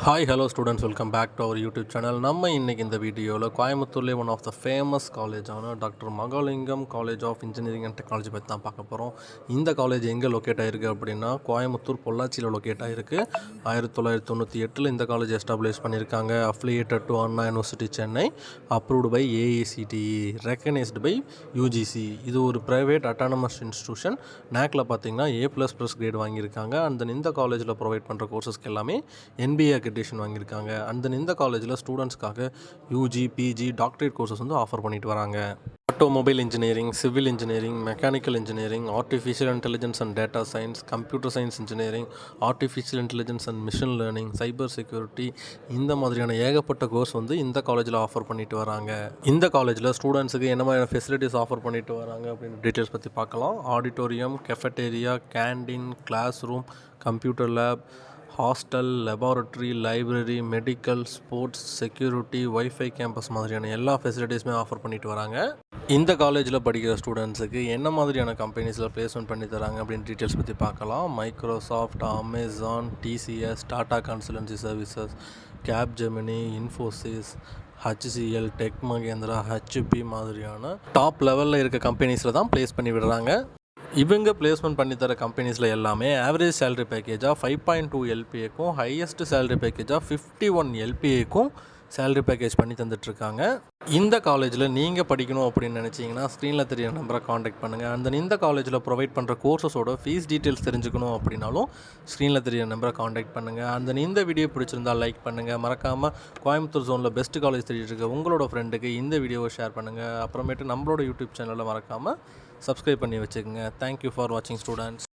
Hi hello students, welcome back to our YouTube channel. நம்ம இன்றைக்கி இந்த வீடியோவில் கோயம்புத்தூர்லேயே ஒன் ஆஃப் த ஃபேமஸ் காலேஜான doctor Mahalingam college of engineering and technology பற்றி தான் பார்க்க போகிறோம். இந்த காலேஜ் எங்கே லொக்கேட் ஆகிருக்கு அப்படின்னா கோயம்புத்தூர் பொள்ளாச்சியில் லொக்கேட் ஆகிருக்கு. 1998 இந்த காலேஜ் எஸ்டாப்ளிஷ் பண்ணியிருக்காங்க. Affiliated to Anna university Chennai, approved by AICTE, recognised by UGC. இது ஒரு ப்ரைவேட் அட்டானமஸ் இன்ஸ்டியூஷன். நேக்கில் பார்த்தீங்கன்னா A++ கிரேட் வாங்கியிருக்காங்க. அண்ட் இந்த காலேஜில் ப்ரொவைட் பண்ணுற கோர்சஸ்க்கு எல்லாமே NBA அக்ரிடேஷன் வாங்கியிருக்காங்க. அண்ட் இந்த காலேஜில் ஸ்டூடெண்ட்ஸ்க்காக யூஜி, பிஜி, டாக்டரேட் கோர்சஸ் வந்து ஆஃபர் பண்ணிட்டு வராங்க. Automobile engineering, civil engineering, mechanical engineering, artificial intelligence and data science, computer science engineering, artificial intelligence and machine learning, cyber security, இந்த மாதிரியான ஏகப்பட்ட கோர்ஸ் வந்து இந்த காலேஜில் ஆஃபர் பண்ணிட்டு வராங்க. இந்த காலேஜில் ஸ்டூடெண்ட்ஸுக்கு என்ன மாதிரியான ஃபெசிலிட்டிஸ் ஆஃபர் பண்ணிட்டு வராங்க அப்படின்னு டீட்டெயில்ஸ் பற்றி பார்க்கலாம். Auditorium, cafeteria, canteen, classroom, computer lab, hostel, laboratory, library, medical, sports, security, wifi campus மாதிரியான எல்லா ஃபெசிலிட்டிஸுமே ஆஃபர் பண்ணிட்டு வராங்க. இந்த காலேஜில் படிக்கிற ஸ்டூடெண்ட்ஸுக்கு என்ன மாதிரியான கம்பெனிஸில் ப்ளேஸ்மெண்ட் பண்ணி தராங்க அப்படின்னு டீட்டெயில்ஸ் பற்றி பார்க்கலாம். Microsoft, Amazon, TCS, Tata consultancy services, Capgemini, Infosys, HCL, tech Mahindra, HP மாதிரியான டாப் லெவலில் இருக்க கம்பெனிஸில் தான் ப்ளேஸ் பண்ணி விடுறாங்க. இவங்க பிளேஸ்மெண்ட் பண்ணித்தர கம்பெனிஸில் எல்லாமே ஆவரேஜ் சேலரி பேக்கேஜாக 5.2 LPAக்கும் ஹையஸ்ட் சேலரி பேக்கேஜாக 51 LPAக்கும் சேலரி பேக்கேஜ் பண்ணி தந்துட்டுருக்காங்க. இந்த காலேஜில் நீங்கள் படிக்கணும் அப்படின்னு நினச்சிங்கன்னா ஸ்க்ரீனில் தெரிய நம்பரை காண்டாக்ட் பண்ணுங்கள். அந்த இந்த காலேஜில் ப்ரொவைட் பண்ணுற கோர்சஸோட ஃபீஸ் டீட்டெயில்ஸ் தெரிஞ்சுக்கணும் அப்படின்னாலும் ஸ்க்ரீனில் தெரிய நம்பரை காண்டாக்ட் பண்ணுங்கள். அந்த இந்த வீடியோ பிடிச்சிருந்தால் லைக் பண்ணுங்கள். மறக்காமல் கோயம்புத்தூர் ஜோனில் பெஸ்ட் காலேஜ் தெரிஞ்சுட்டு இருக்க உங்களோட ஃப்ரெண்டுக்கு இந்த வீடியோவை ஷேர் பண்ணுங்கள். அப்புறமேட்டு நம்மளோட யூடியூப் சேனலில் மறக்காமல் சப்ஸ்கிரைப் பண்ணி வச்சுக்கோங்க. தேங்க்யூ ஃபார் வாட்சிங் ஸ்டூடெண்ட்ஸ்.